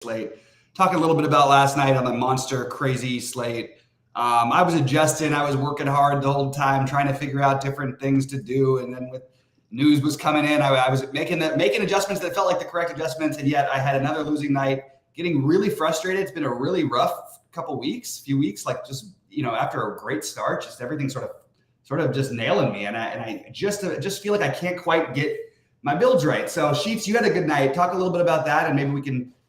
slate. Talk a little bit about last night on the monster crazy slate. I was adjusting. I was working hard the whole time, trying to figure out different things to do. And then with news was coming in, I was making adjustments that felt like the correct adjustments. And yet I had another losing night, getting really frustrated. It's been a really rough few weeks, like just, after a great start, just everything sort of just nailing me. And I just feel like I can't quite get my builds right. So Sheets, you had a good night. Talk a little bit about that, and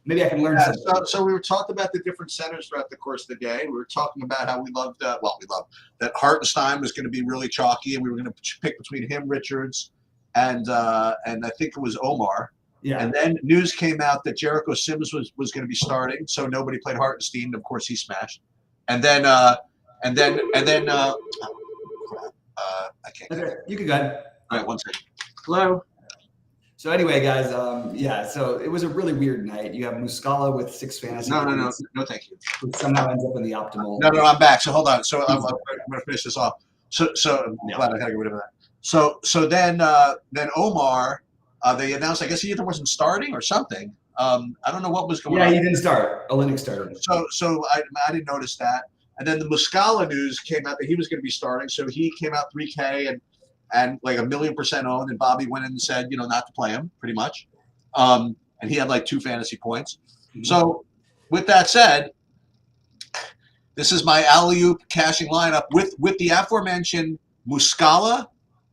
maybe I can learn something. So we were talking about the different centers throughout the course of the day. We were talking about how we loved that Hartenstein was going to be really chalky, and we were going to pick between him, Richards, and I think it was Omar. Yeah. And then news came out that Jericho Sims was going to be starting, so nobody played Hartenstein. Of course, he smashed. And then I can't. Okay, you can go ahead. All right, one second. Hello. So anyway, guys, so it was a really weird night. You have Muscala with 6 fantasy. No, thank you. Who somehow ends up in the optimal. No, I'm back. So hold on. So I'm going to finish this off. So I'm glad I got to get rid of that. So then Omar, they announced, I guess he either wasn't starting or something. I don't know what was going on. Yeah, he didn't start. Olenek started. So I didn't notice that. And then the Muscala news came out that he was going to be starting. So he came out 3K and like 1,000,000% owned. And Bobby went in and said, not to play him pretty much. And he had like 2 fantasy points. Mm-hmm. So with that said, this is my alley-oop cashing lineup with the aforementioned Muscala,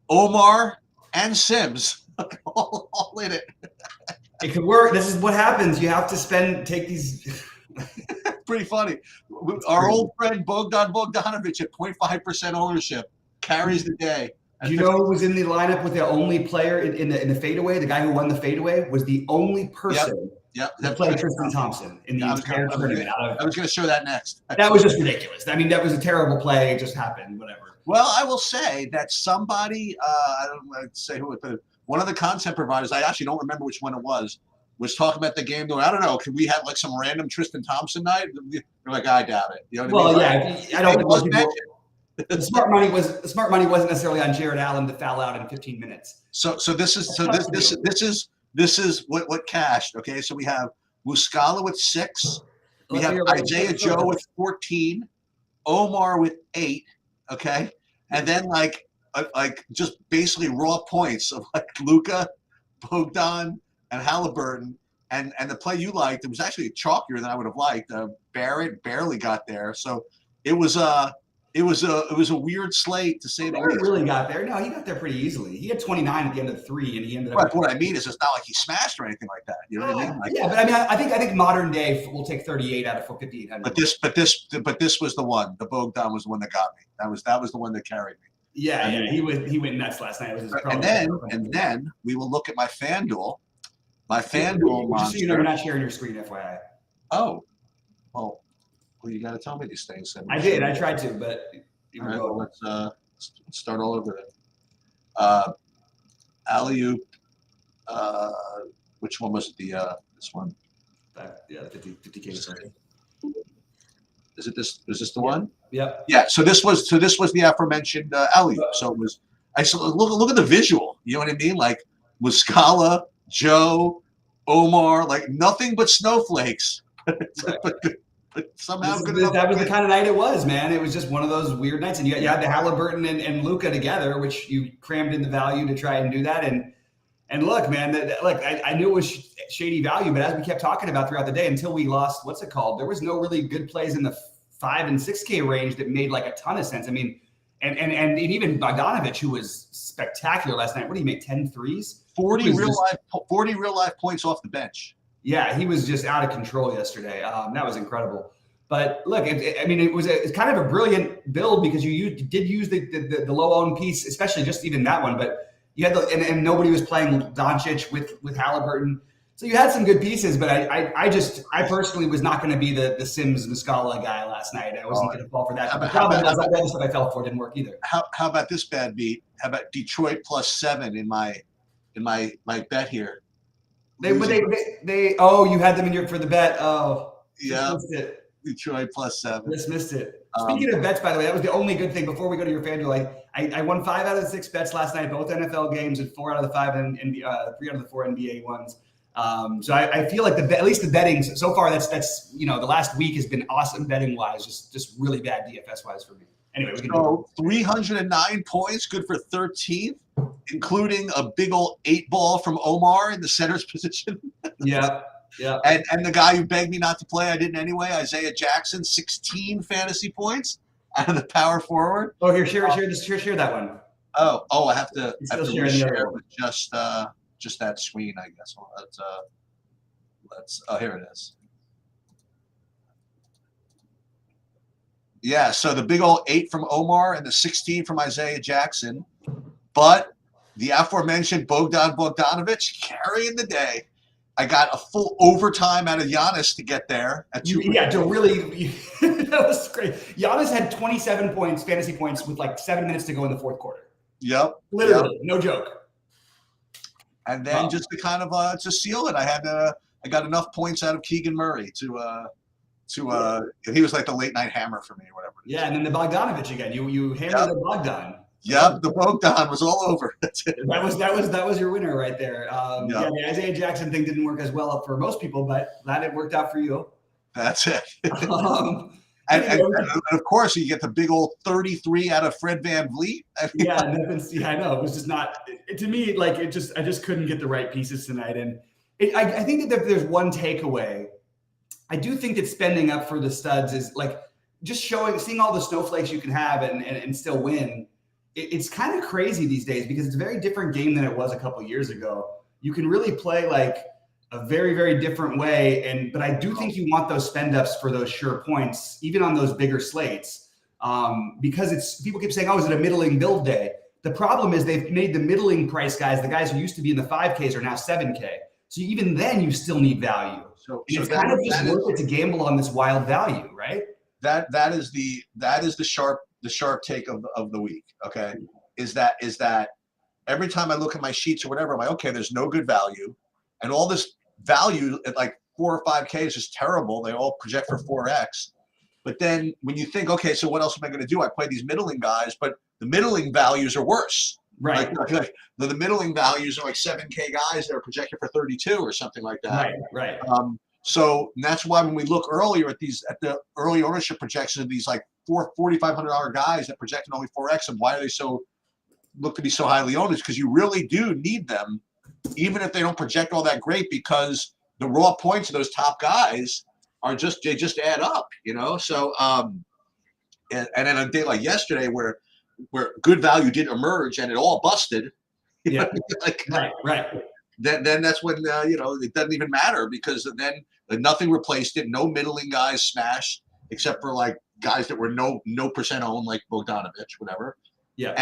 Omar, and Sims all in it. It could work. This is what happens. You have to take these. Pretty funny. Our old friend Bogdan Bogdanovic at 0.5% ownership carries the day. Do you know who was in the lineup with the only player in the fadeaway? The guy who won the fadeaway was the only person that played Tristan Thompson in the entire tournament. I was going to show that next. That was just ridiculous. I mean, that was a terrible play. It just happened. Whatever. Well, I will say that somebody, I don't want to say who, but one of the content providers, I actually don't remember which one it was talking about the game. Going, I don't know, could we have like some random Tristan Thompson night? They're like, I doubt it. You know what I mean? I don't think the smart money wasn't necessarily on Jared Allen to foul out in 15 minutes. So this is what cashed. Okay, so we have Muscala with 6, we have Isaiah Joe with 14, Omar with 8. Okay, and then like just basically raw points of like Luka, Bogdan, and Halliburton, and the play you liked, it was actually chalkier than I would have liked. Barrett barely got there, so it was a weird slate to say the least. Really got there? No, he got there pretty easily. He had 29 at the end of 3, and he ended up. Right, what I mean is, it's not like he smashed or anything like that. You know what I mean? Like, yeah, but I mean, I think modern day will take 38 out of 5,800. But this was the one. The Bogdan was the one that got me. That was the one that carried me. Yeah, he went nuts last night. It was his and then we will look at my FanDuel. Just so you know, you're not sharing your screen, FYI. Oh, well, you got to tell me these things. I did. I tried to, but all right, well, let's start all over then. Alley-oop. Which one was it? This one? The 50K. Sorry. Is this the one? Yep. Yeah. So this was the aforementioned alley-oop. So it was. Look at the visual. You know what I mean? Like Muscala, Joe, Omar, like nothing but snowflakes. But somehow that was the kind of night it was, man. It was just one of those weird nights, and you had the Halliburton and Luka together, which you crammed in the value to try and do that. And look, man, I knew it was shady value, but as we kept talking about throughout the day, until we lost, what's it called? There was no really good plays in the 5 and 6K range that made like a ton of sense. I mean, and even Bogdanovic, who was spectacular last night. What did he make? 10 threes? 40 real life points off the bench. Yeah, he was just out of control yesterday. That was incredible. But look, it's kind of a brilliant build because you did use the low owned piece, especially just even that one. But you had and nobody was playing Doncic with Halliburton, so you had some good pieces. But I personally was not going to be the Sims Muscala guy last night. I wasn't going to fall for that. The problem is all the stuff I fell for didn't work either. How about this bad beat? How about Detroit +7 in my bet here? You had them for the bet. Oh, yeah. Detroit +7. Just missed it. Speaking of bets, by the way, that was the only good thing before we go to your FanDuel. I won 5 out of the 6 bets last night, both NFL games, and 4 out of the 5 and 3 out of the 4 NBA ones. So I feel like at least the betting so far, that's the last week has been awesome betting wise, just really bad DFS wise for me. Anyway, we can go 309 points, good for 13th, including a big old 8-ball from Omar in the center's position. Yeah. And the guy who begged me not to play, I didn't anyway, Isaiah Jackson, 16 fantasy points out of the power forward. Oh, here, share that one. I have to share with just that screen, I guess. Well, let's here it is. Yeah, so the big old 8 from Omar and the 16 from Isaiah Jackson, but the aforementioned Bogdanovic carrying the day. I got a full overtime out of Giannis to get there at 2. Yeah, to really that was great. Giannis had 27 points, fantasy points, with like 7 minutes to go in the fourth quarter. Yep, literally, no joke. And then just to kind of to seal it, I got enough points out of Keegan Murray to he was like the late night hammer for me or whatever. Yeah, and then the Bogdanovic again. You hammered the Bogdan. Yep, the Bogdan was all over. that was your winner right there. Yeah, the Isaiah Jackson thing didn't work as well for most people, but glad it worked out for you. That's it. And of course, you get the big old 33 out of Fred VanVleet. Yeah, I know. It was just not to me. Like I just couldn't get the right pieces tonight. And I think that if there's one takeaway, I do think that spending up for the studs is like just seeing all the snowflakes you can have and still win. It's kind of crazy these days because it's a very different game than it was a couple years ago. You can really play like a very, very different way. But I do think you want those spend ups for those sure points, even on those bigger slates, because people keep saying, oh, is it a middling build day? The problem is they've made the middling price guys, the guys who used to be in the 5Ks are now 7K. So even then you still need value. So it's kind of just worth it to gamble on this wild value, right? That is the sharp take of the week. Okay. Is that every time I look at my sheets or whatever, I'm like, okay, there's no good value. And all this value at like 4 or 5K is just terrible. They all project for 4X. But then when you think, okay, so what else am I going to do? I play these middling guys, but the middling values are worse. Right. Like the middling values are like 7K guys that are projected for 32 or something like that. Right. So that's why when we look earlier at the early ownership projections of these like $4,500 guys that projected only 4X, and why are they look to be so highly owned, is because you really do need them, even if they don't project all that great, because the raw points of those top guys they just add up, So and then a day like yesterday where good value didn't emerge and it all busted. Right. Then that's when it doesn't even matter, because then nothing replaced it. No middling guys smashed except for like guys that were no percent owned, like Bogdanovic, whatever. Yeah.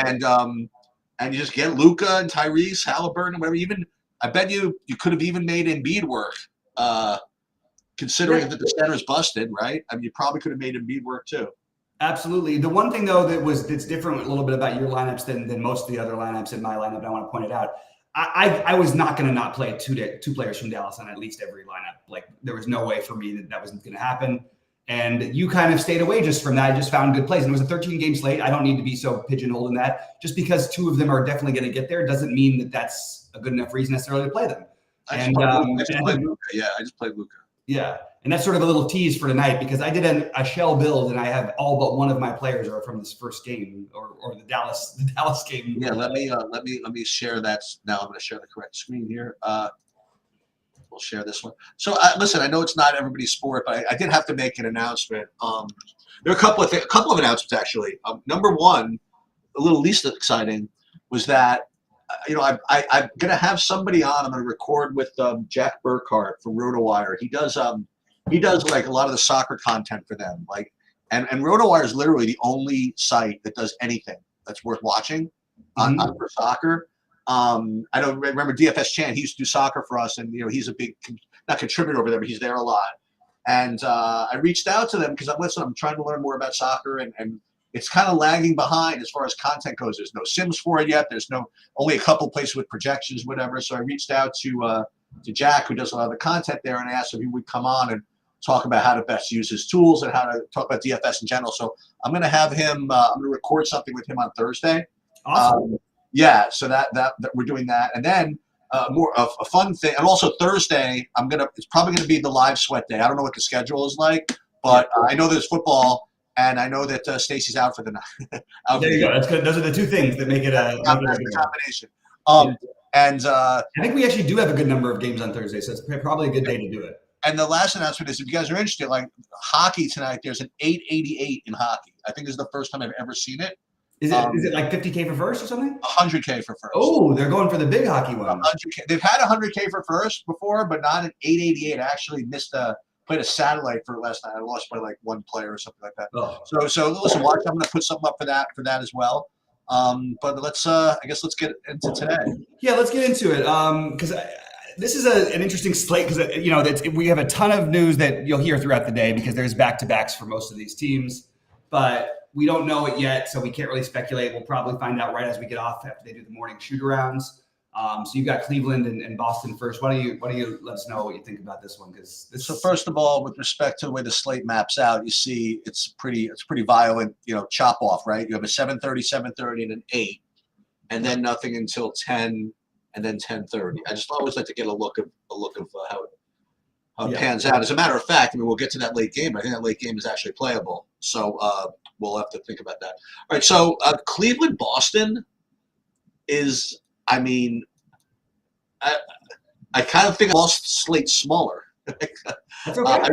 And you just get Luka and Tyrese, Halliburton, whatever. Even I bet you could have even made Embiid work, considering that the center's busted, right? I mean, you probably could have made Embiid work too. Absolutely. The one thing though that's different a little bit about your lineups than most of the other lineups in my lineup, and I want to point it out. I was not going to not play two players from Dallas on at least every lineup. Like there was no way for me that wasn't going to happen. And you kind of stayed away just from that. I just found good plays. And it was a 13-game slate. I don't need to be so pigeonholed in that. Just because 2 of them are definitely going to get there doesn't mean that that's a good enough reason necessarily to play them. I just played Luka. Yeah. And that's sort of a little tease for tonight, because I did a shell build and I have all but one of my players are from this first game or the Dallas game. Yeah, let me share that. Now I'm going to share the correct screen here. We'll share this one. So listen, I know it's not everybody's sport, but I did have to make an announcement. There are a couple of announcements actually. Number one, a little least exciting, was that I'm going to have somebody on. I'm going to record with Jack Burkhart from RotoWire. He does like a lot of the soccer content for them. Like, and RotoWire is literally the only site that does anything that's worth watching on for soccer. I don't remember DFS Chan. He used to do soccer for us, and he's a big not contributor over there, but he's there a lot. And I reached out to them because I'm trying to learn more about soccer, and it's kind of lagging behind as far as content goes. There's no Sims for it yet. There's only a couple places with projections, whatever. So I reached out to Jack, who does a lot of the content there, and I asked if he would come on and talk about how to best use his tools and how to talk about DFS in general. So I'm going to have him. I'm going to record something with him on Thursday. Awesome. Yeah, so that we're doing that, and then more of a fun thing. And also Thursday, it's probably gonna be the live sweat day. I don't know what the schedule is like, but I know there's football, and I know that Stacy's out for the night. There you go. That's good. Those are the two things that make it a combination. And I think we actually do have a good number of games on Thursday, so it's probably a good day to do it. And the last announcement is, if you guys are interested, like hockey tonight, there's an 888 in hockey. I think this is the first time I've ever seen it. Is it like 50K for first or something? 100K for first. Oh, they're going for the big hockey one. 100K. They've had 100K for first before, but not an 888. I actually played a satellite for it last night. I lost by like one player or something like that. Oh. So listen, watch. I'm going to put something up for that as well. But I guess let's get into today. Yeah, let's get into it. Because this is an interesting slate because we have a ton of news that you'll hear throughout the day because there's back-to-backs for most of these teams, but we don't know it yet, so we can't really speculate. We'll probably find out right as we get off after they do the morning shoot-arounds. So you've got Cleveland and Boston first. Why don't you let us know what you think about this one? So first of all, with respect to the way the slate maps out, you see it's pretty violent, chop off, right? You have a 7:30, 7:30, and an 8, and then nothing until 10, and then 10:30. I just always like to get a look of how it pans out. As a matter of fact, we'll get to that late game. I think that late game is actually playable. So we'll have to think about that. All right. So Cleveland, Boston is, I kind of think I lost slate smaller. That's okay.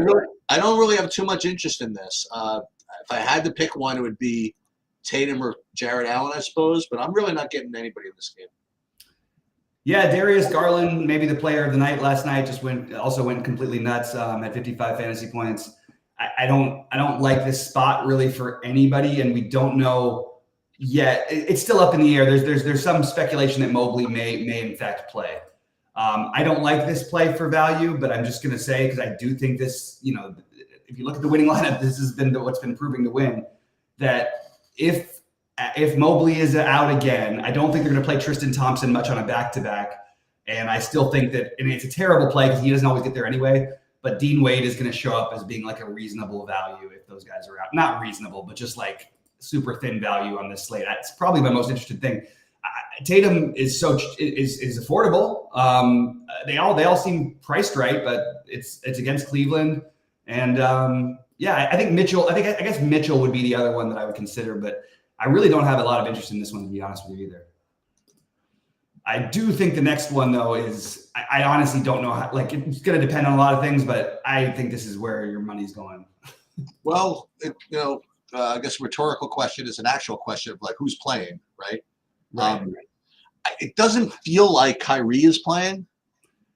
I don't really have too much interest in this. If I had to pick one, it would be Tatum or Jared Allen, I suppose. But I'm really not getting anybody in this game. Yeah, Darius Garland, maybe the player of the night last night, also went completely nuts at 55 fantasy points. I don't like this spot really for anybody, and we don't know yet. It's still up in the air. There's some speculation that Mobley may in fact play. I don't like this play for value, but I'm just going to say, because I do think this, if you look at the winning lineup, this has been what's been proving to win. That if Mobley is out again, I don't think they're going to play Tristan Thompson much on a back-to-back. And I still think that, it's a terrible play because he doesn't always get there anyway, but Dean Wade is going to show up as being like a reasonable value if those guys are out. Not reasonable, but just like super thin value on this slate. That's probably my most interesting thing. Tatum is affordable. They all seem priced right, but it's against Cleveland. And I think Mitchell, I guess Mitchell would be the other one that I would consider, but I really don't have a lot of interest in this one, to be honest with you either. I do think the next one, though, is I honestly don't know how. Like, it's going to depend on a lot of things, but I think this is where your money's going. Well, I guess a rhetorical question is an actual question of like who's playing, right? Right. It doesn't feel like Kyrie is playing.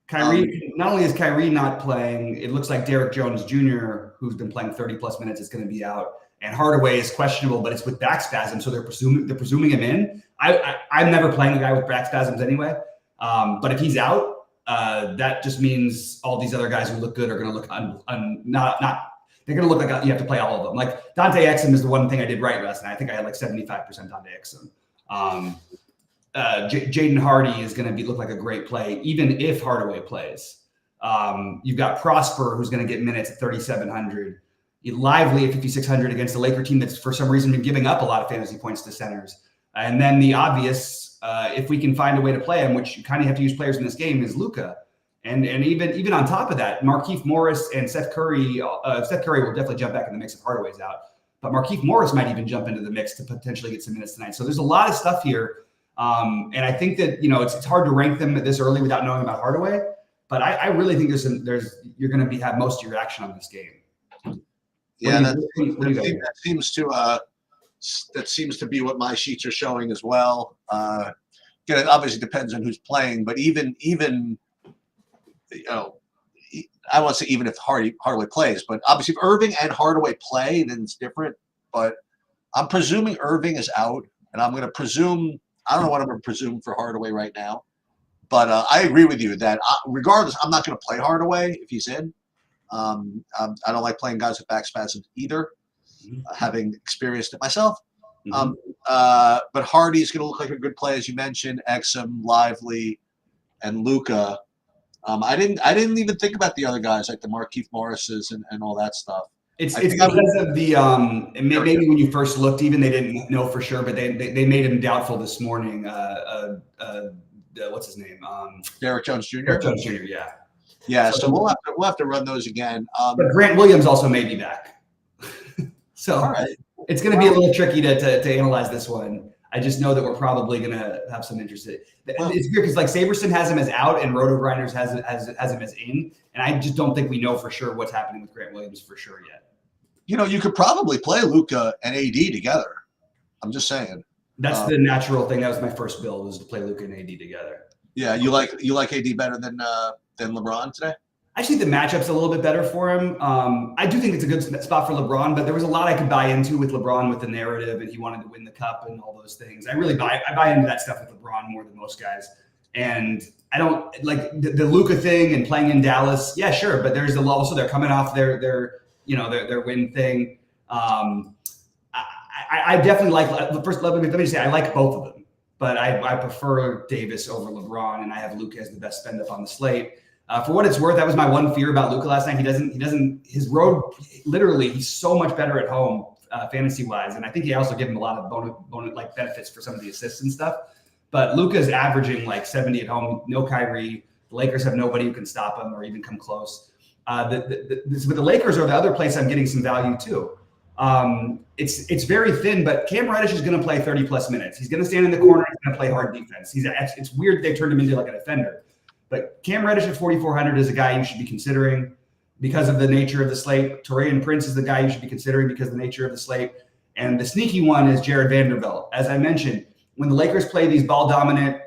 Kyrie, not only is Kyrie not playing, it looks like Derek Jones Jr., who's been playing 30+ minutes, is going to be out. And Hardaway is questionable, but it's with back spasms, so they're presuming him in. I'm never playing a guy with back spasms anyway. But if he's out, that just means all these other guys who look good are going to look they're going to look like you have to play all of them. Like Dante Exum is the one thing I did right last night. I think I had like 75% Dante Exum. Jaden Hardy is going to look like a great play, even if Hardaway plays. You've got Prosper, who's going to get minutes at 3,700. Lively at 5,600 against a Laker team that's for some reason been giving up a lot of fantasy points to centers. And then the obvious, if we can find a way to play him, which you kind of have to use players in this game, is Luka. And even on top of that, Markieff Morris and Seth Curry. Seth Curry will definitely jump back in the mix if Hardaway's out. But Markieff Morris might even jump into the mix to potentially get some minutes tonight. So there's a lot of stuff here. And I think that, it's hard to rank them this early without knowing about Hardaway. But I really think you're going to have most of your action on this game. Yeah, that seems to be what my sheets are showing as well. Again, it obviously depends on who's playing, but even I won't say even if Hardaway plays, but obviously if Irving and Hardaway play, then it's different. But I'm presuming Irving is out, and I'm going to presume I don't know what I'm going to presume for Hardaway right now, but I agree with you that regardless, I'm not going to play Hardaway if he's in. I don't like playing guys with back spasms either, having experienced it myself. But Hardy's going to look like a good play, as you mentioned. Exum, Lively, and Luka. I didn't even think about the other guys like the Markieff Morrises and all that stuff. It's because of the maybe when you first looked, even they didn't know for sure, but they made him doubtful this morning. The what's his name? Derek Jones Jr. Derek Jones Jr. Yeah. Yeah. So we'll have to run those again. But Grant Williams also may be back. So all right. It's going to be a little tricky to analyze this one. I just know that we're probably going to have some interest. It's weird because like Saberson has him as out and Roto Grinders has him as in, and I just don't think we know for sure what's happening with Grant Williams for sure yet. You could probably play Luka and AD together. I'm just saying. That's the natural thing. That was my first build, was to play Luka and AD together. Yeah, you like AD better than LeBron today? Actually, the matchup's a little bit better for him. I do think it's a good spot for LeBron, but there was a lot I could buy into with LeBron with the narrative, and he wanted to win the cup and all those things. I buy into that stuff with LeBron more than most guys. And I don't like the Luka thing and playing in Dallas. Yeah, sure, but there's also they're coming off their win thing. I definitely like. First, let me say I like both of them, but I prefer Davis over LeBron, and I have Luka as the best spend up on the slate. For what it's worth, that was my one fear about Luka last night. He doesn't, his road, literally, he's so much better at home fantasy-wise. And I think he also gave him a lot of bonus like benefits for some of the assists and stuff. But Luka's averaging like 70 at home, no Kyrie. The Lakers have nobody who can stop him or even come close. With the Lakers or the other place, I'm getting some value too. It's very thin, but Cam Reddish is going to play 30-plus minutes. He's going to stand in the corner. He's going to play hard defense. It's weird they turned him into like a defender. But Cam Reddish at 4,400 is a guy you should be considering because of the nature of the slate. Taurean Prince is the guy you should be considering because of the nature of the slate. And the sneaky one is Jared Vanderbilt. As I mentioned, when the Lakers play these ball-dominant,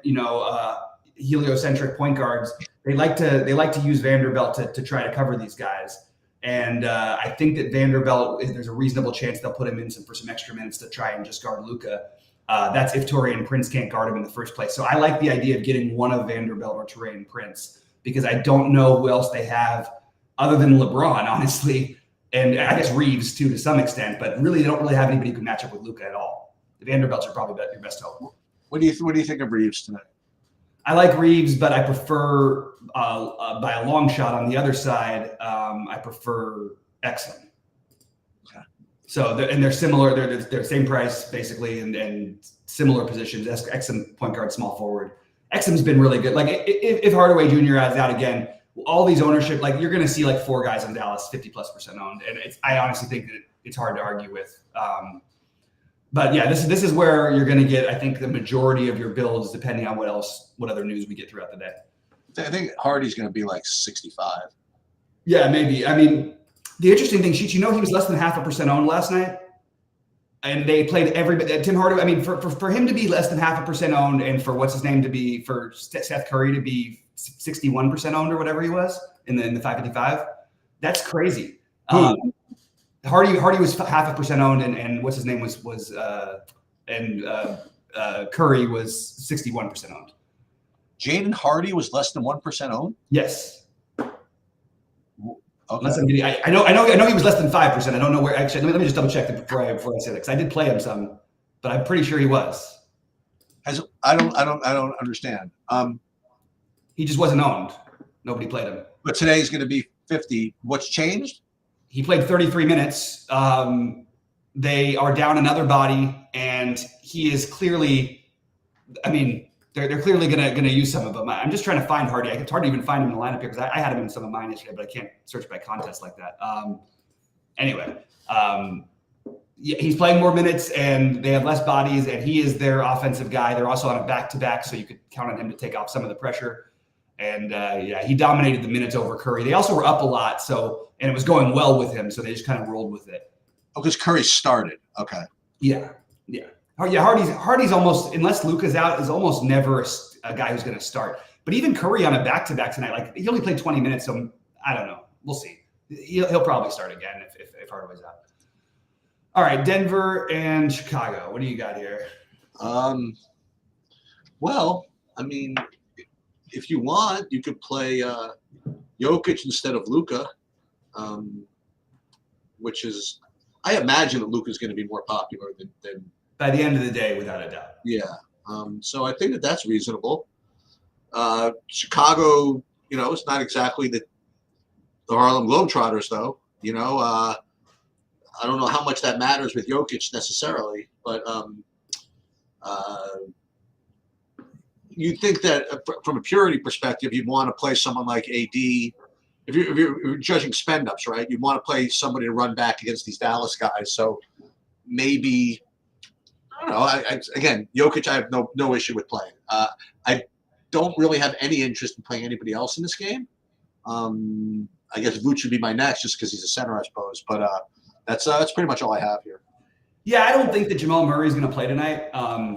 heliocentric point guards, they like to use Vanderbilt to try to cover these guys. And I think that Vanderbilt, there's a reasonable chance they'll put him in for some extra minutes to try and just guard Luka. That's if Taurean Prince can't guard him in the first place. So I like the idea of getting one of Vanderbilt or Taurean Prince because I don't know who else they have other than LeBron, honestly, and I guess Reeves too to some extent. But really, they don't really have anybody who can match up with Luka at all. The Vanderbilts are probably your best hope. What do you think of Reeves tonight? I like Reeves, but I prefer by a long shot on the other side. I prefer Exum. So they're similar. They're same price basically, and similar positions. Exum point guard, small forward. Exum's been really good. Like if Hardaway Jr. is out again, all these ownership, like you're going to see like 4 guys in Dallas 50+% owned, and I honestly think that it's hard to argue with. But yeah, this is where you're going to get, I think, the majority of your builds, depending on what other news we get throughout the day. I think Hardy's going to be like 65. Yeah, maybe. I mean. The interesting thing, Sheets, he was less than 0.5% owned last night, and they played Tim Hardaway. I mean, for him to be less than 0.5% owned, and for for Seth Curry to be 61% owned or whatever he was in the 555, that's crazy. Hardy was 0.5% owned, and what's his name was Curry was 61% owned. Jaden Hardy was less than 1% owned. Yes. Okay. I know he was less than 5%. I don't know where actually. Let me just double check before I say that because I did play him some, but I'm pretty sure he was. I don't understand. He just wasn't owned. Nobody played him. But today's going to be 50. What's changed? He played 33 minutes. They are down another body, and he is clearly. I mean. They're clearly gonna use some of them. I'm just trying to find Hardy. It's hard to even find him in the lineup here because I had him in some of mine yesterday, but I can't search by contest like that. Yeah, he's playing more minutes and they have less bodies, and he is their offensive guy. They're also on a back-to-back, so you could count on him to take off some of the pressure. And he dominated the minutes over Curry. They also were up a lot, and it was going well with him, so they just kind of rolled with it. Oh, because Curry started. Okay. Yeah. Yeah, Hardy's almost, unless Luka's out, is almost never a guy who's going to start. But even Curry on a back-to-back tonight, like he only played 20 minutes, so I don't know. We'll see. He'll probably start again if Hardaway's out. All right, Denver and Chicago. What do you got here? Well, I mean, if you want, you could play Jokic instead of Luka, which is, I imagine that Luka's going to be more popular than by the end of the day, without a doubt. Yeah. So I think that's reasonable. Chicago, it's not exactly the Harlem Globetrotters, though. I don't know how much that matters with Jokic necessarily, but you think that from a purity perspective, you'd want to play someone like AD. If you're judging spend ups, right? You'd want to play somebody to run back against these Dallas guys. So maybe I don't know. Again, Jokic, I have no issue with playing. I don't really have any interest in playing anybody else in this game. I guess Vooch would be my next, just because he's a center, I suppose. But that's pretty much all I have here. Yeah, I don't think that Jamal Murray is going to play tonight.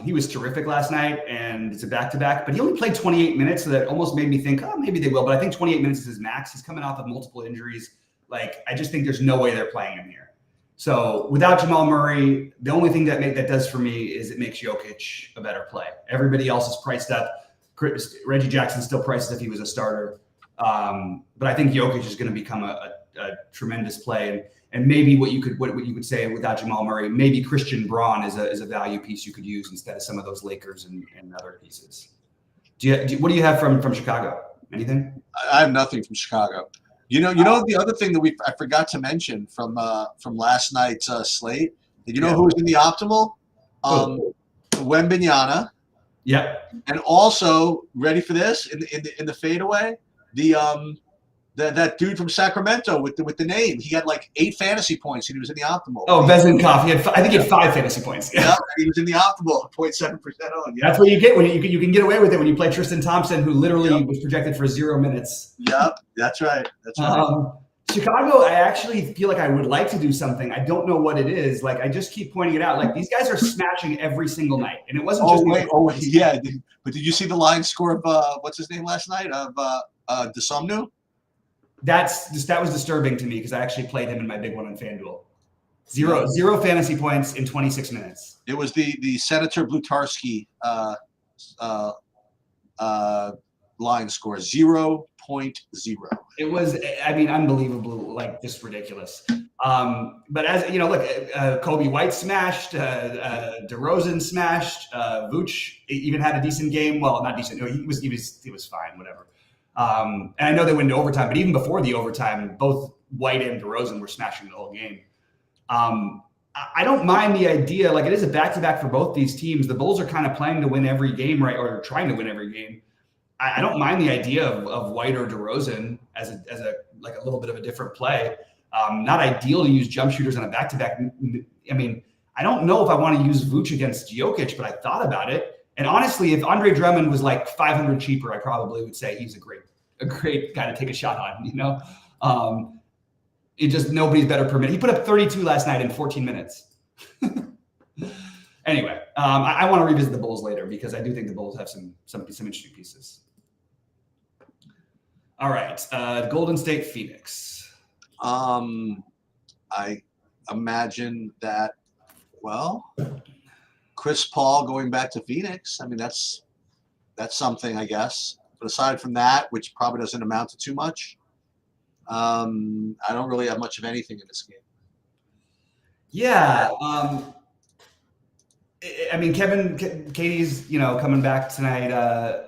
He was terrific last night, and it's a back-to-back. But he only played 28 minutes, so that almost made me think, oh, maybe they will. But I think 28 minutes is his max. He's coming off of multiple injuries. Like, I just think there's no way they're playing him here. So without Jamal Murray, the only thing that does for me is it makes Jokic a better play. Everybody else is priced up. Reggie Jackson's still priced as if he was a starter. But I think Jokic is going to become a tremendous play. And maybe what you could say without Jamal Murray, maybe Christian Braun is a value piece you could use instead of some of those Lakers and other pieces. What do you have from Chicago? Anything? I have nothing from Chicago. You know the other thing that I forgot to mention from last night's slate. Did you know who was in the optimal? Wembanyama. Yep. And also, ready for this in the fadeaway, that dude from Sacramento with the name. He had like 8 fantasy points and he was in the optimal. Oh, Vezenkov. I think he had 5 fantasy points. Yeah, he was in the optimal, 0.7% on. Yeah. That's what you get when you can get away with it when you play Tristan Thompson, who literally was projected for 0 minutes. Yep, that's right. That's right. Chicago, I actually feel like I would like to do something. I don't know what it is. Like, I just keep pointing it out. Like, these guys are smashing every single night, and it wasn't just. Yeah. But did you see the line score of what's his name last night of Desomnu? That was disturbing to me because I actually played him in my big one on FanDuel. Zero fantasy points in 26 minutes. It was the Senator Blutarski line score, 0.0. It was, unbelievable, like just ridiculous. But as you know, look, Kobe White smashed, DeRozan smashed, Vooch even had a decent game. Well, not decent. No, he was fine, whatever. And I know they went into overtime, but even before the overtime, both White and DeRozan were smashing the whole game. I don't mind the idea. Like, it is a back-to-back for both these teams. The Bulls are kind of playing to win every game, right? Or trying to win every game. I don't mind the idea of White or DeRozan as a little bit of a different play. Not ideal to use jump shooters on a back-to-back. I mean, I don't know if I want to use Vooch against Jokic, but I thought about it. And honestly, if Andre Drummond was like 500 cheaper, I probably would say he's a great guy to take a shot on. You know, it just nobody's better per minute. He put up 32 last night in 14 minutes. Anyway, I want to revisit the Bulls later because I do think the Bulls have some interesting pieces. All right, Golden State Phoenix. I imagine that. Well, Chris Paul going back to Phoenix. I mean, that's something, I guess. But aside from that, which probably doesn't amount to too much, I don't really have much of anything in this game. Yeah. I mean, Katie's, coming back tonight.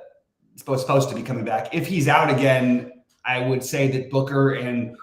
Supposed to be coming back. If he's out again, I would say that Booker and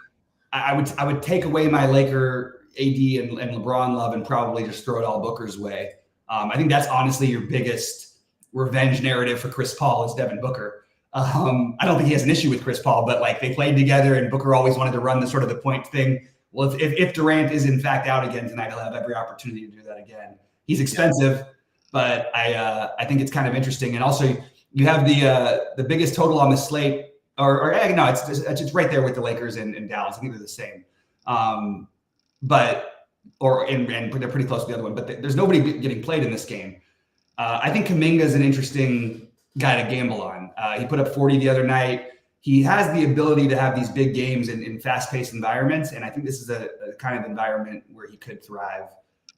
I would take away my Laker AD and LeBron love and probably just throw it all Booker's way. I think that's honestly your biggest revenge narrative for Chris Paul is Devin Booker. I don't think he has an issue with Chris Paul, but like they played together and Booker always wanted to run the sort of the point thing. Well, if Durant is in fact out again tonight, he'll have every opportunity to do that again. He's expensive, but I think it's kind of interesting. And also you have the biggest total on the slate, or no, it's right there with the Lakers and Dallas. I think they're the same. And they're pretty close to the other one, but there's nobody getting played in this game. I think Kuminga is an interesting guy to gamble on. He put up 40 the other night. He has the ability to have these big games in fast-paced environments, and I think this is a kind of environment where he could thrive.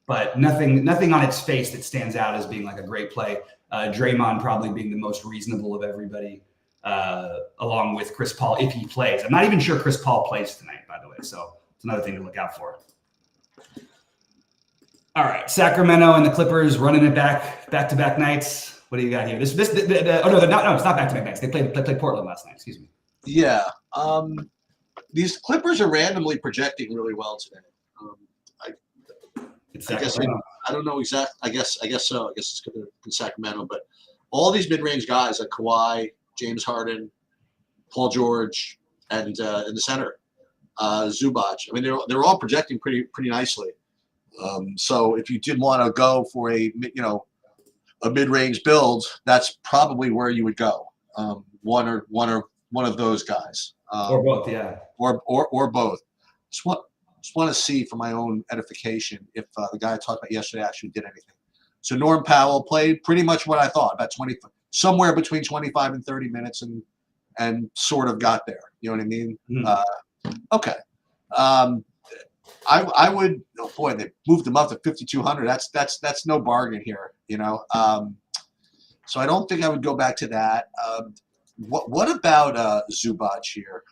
But nothing on its face that stands out as being like a great play. Draymond probably being the most reasonable of everybody, along with Chris Paul if he plays. I'm not even sure Chris Paul plays tonight, by the way, so it's another thing to look out for. All right, Sacramento and the Clippers running it back-to-back nights. What do you got here? It's not back-to-back nights. They played Portland last night. Excuse me. Yeah, these Clippers are randomly projecting really well today. I don't know exactly. I guess so. I guess it's in Sacramento, but all these mid-range guys like Kawhi, James Harden, Paul George, and in the center, Zubac. I mean, they're all projecting pretty nicely. So if you did want to go for a mid-range build, that's probably where you would go. One of those guys, or both, yeah, or both. Just want to see for my own edification if the guy I talked about yesterday actually did anything. So Norm Powell played pretty much what I thought, about somewhere between 25 and 30 minutes, and sort of got there. You know what I mean? Mm-hmm. Okay. I would. Oh boy, they moved them up to 5,200. That's no bargain here. So I don't think I would go back to that. What about Zubac here?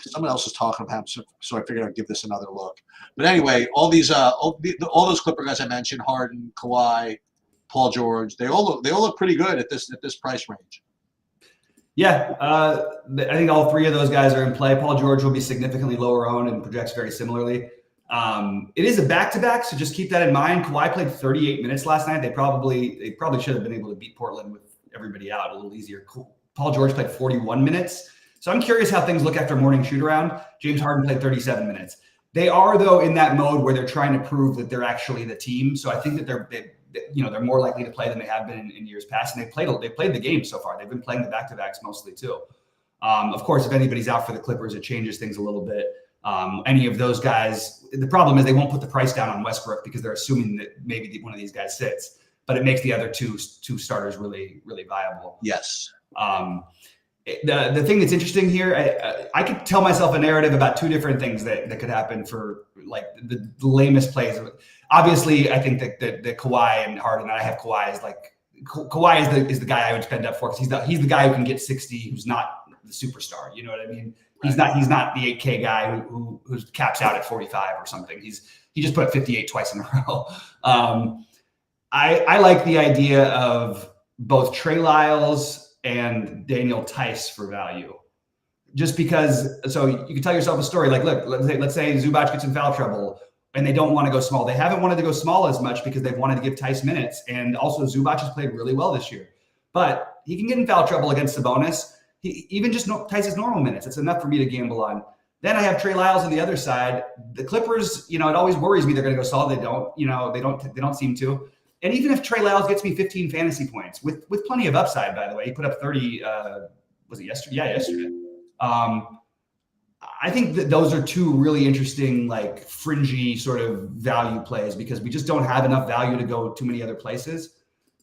Someone else was talking about him, so I figured I'd give this another look. But anyway, all those Clipper guys I mentioned, Harden, Kawhi, Paul George, they all look pretty good at this price range. Yeah, I think all three of those guys are in play. Paul George will be significantly lower owned and projects very similarly. It is a back-to-back, so just keep that in mind. Kawhi played 38 minutes last night. They probably should have been able to beat Portland with everybody out a little easier. Paul George played 41 minutes. So I'm curious how things look after morning shoot-around. James Harden played 37 minutes. They are, though, in that mode where they're trying to prove that they're actually the team. So I think that they're more likely to play than they have been in years past. And they played the game so far. They've been playing the back-to-backs mostly too. Of course, if anybody's out for the Clippers, it changes things a little bit. Any of those guys, the problem is they won't put the price down on Westbrook because they're assuming that maybe one of these guys sits, but it makes the other two starters really, really viable. Yes. The thing that's interesting here, I could tell myself a narrative about two different things that could happen for like the lamest plays. Obviously, I think that Kawhi and Harden, I have Kawhi as like Kawhi is the guy I would spend up for because he's the guy who can get 60, who's not the superstar. You know what I mean? Right. He's not the 8K guy who caps out at 45 or something. He just put up 58 twice in a row. I like the idea of both Trey Lyles and Daniel Tice for value, just because. So you can tell yourself a story like, look, let's say Zubac gets in foul trouble and they don't want to go small. They haven't wanted to go small as much because they've wanted to give Tice minutes. And also Zubac has played really well this year, but he can get in foul trouble against Sabonis. Even just Tice's normal minutes, it's enough for me to gamble on. Then I have Trey Lyles on the other side. The Clippers, it always worries me they're going to go solid. They don't seem to. And even if Trey Lyles gets me 15 fantasy points with plenty of upside, by the way, he put up 30. Was it yesterday? Yeah, yesterday. I think that those are two really interesting, like fringy sort of value plays because we just don't have enough value to go too many other places.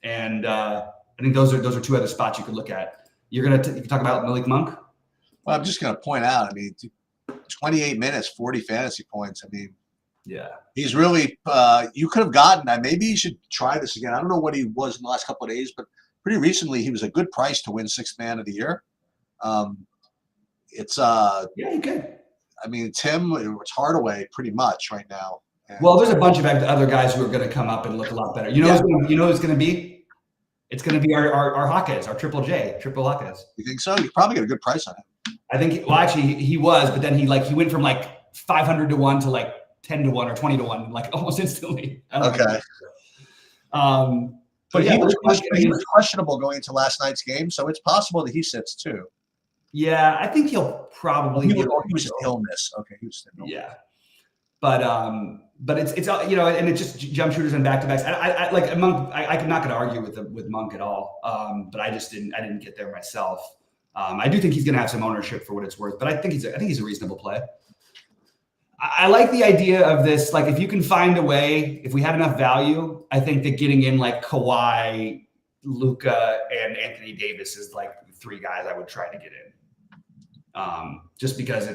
And I think those are two other spots you could look at. You can talk about Malik Monk. Well, I'm just going to point out. I mean, 28 minutes, 40 fantasy points. I mean, yeah, he's really. You could have gotten that. Maybe you should try this again. I don't know what he was in the last couple of days, but pretty recently he was a good price to win Sixth Man of the Year. It's yeah, you could. I mean, it's him. It's Hardaway pretty much right now. And, well, there's a bunch of other guys who are going to come up and look a lot better. You know who's going to be? It's going to be our Hawkins, our Triple Hawkins. You think so? You probably get a good price on him. I think. Well, actually, he was, but then he went from like 500 to 1 to like 10 to 1 or 20 to 1, like almost instantly. Okay. But yeah, he was questionable going into last night's game, so it's possible that he sits too. Yeah, I think he'll probably. He was an illness. Okay, he was an illness. Yeah, but it's and it's just jump shooters and back to backs. I like Monk. I'm not going to argue with Monk at all. But I didn't get there myself. I do think he's going to have some ownership for what it's worth, but I think he's a reasonable play. I like the idea of this. Like, if you can find a way, if we had enough value, I think that getting in like Kawhi, Luka, and Anthony Davis is like the three guys I would try to get in, just because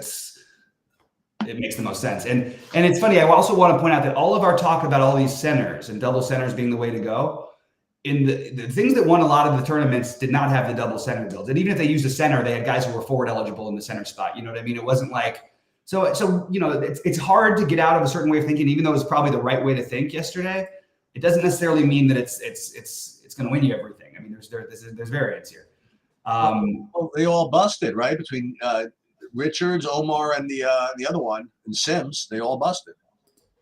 it makes the most sense. And it's funny. I also want to point out that all of our talk about all these centers and double centers being the way to go, in the things that won a lot of the tournaments did not have the double center builds. And even if they used a center, they had guys who were forward eligible in the center spot. You know what I mean? It wasn't like. So it's hard to get out of a certain way of thinking, even though it's probably the right way to think yesterday. It doesn't necessarily mean that it's going to win you everything. I mean, there's variance here. They all busted, right? Between Richards, Omar, and the other one, and Sims, they all busted.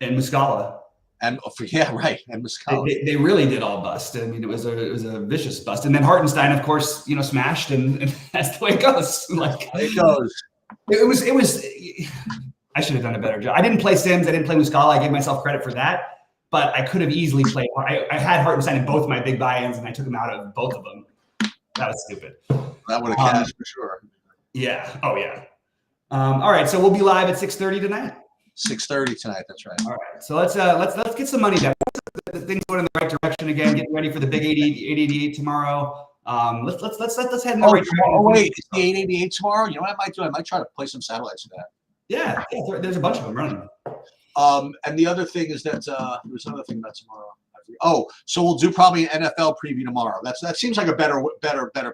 And Muscala. And yeah, right. And Muscala. They really did all bust. I mean, it was a vicious bust. And then Hartenstein, of course, smashed, and that's the way it goes. Like It goes. It was. I should have done a better job. I didn't play Sims. I didn't play Muscala. I gave myself credit for that, but I could have easily played. I had Hartenstein in both my big buy-ins, and I took him out of both of them. That was stupid. That would have cashed for sure. Yeah. Oh yeah. All right. So we'll be live at 6:30 tonight. 6:30 tonight. That's right. All right. So let's get some money down. Things going in the right direction again. Getting ready for the big 888 tomorrow. Let's head in the right direction. Oh wait, it's the 888 tomorrow. You know what I might do? I might try to play some satellites for that. Yeah, there's a bunch of them running. And the other thing is that there's another thing about tomorrow. Oh, so we'll do probably an NFL preview tomorrow. That seems like a better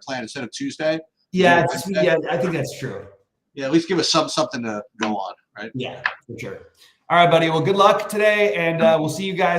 plan instead of Tuesday. Yeah, I think that's true. Yeah, at least give us something to go on, right? Yeah, for sure. All right, buddy. Well, good luck today, and we'll see you guys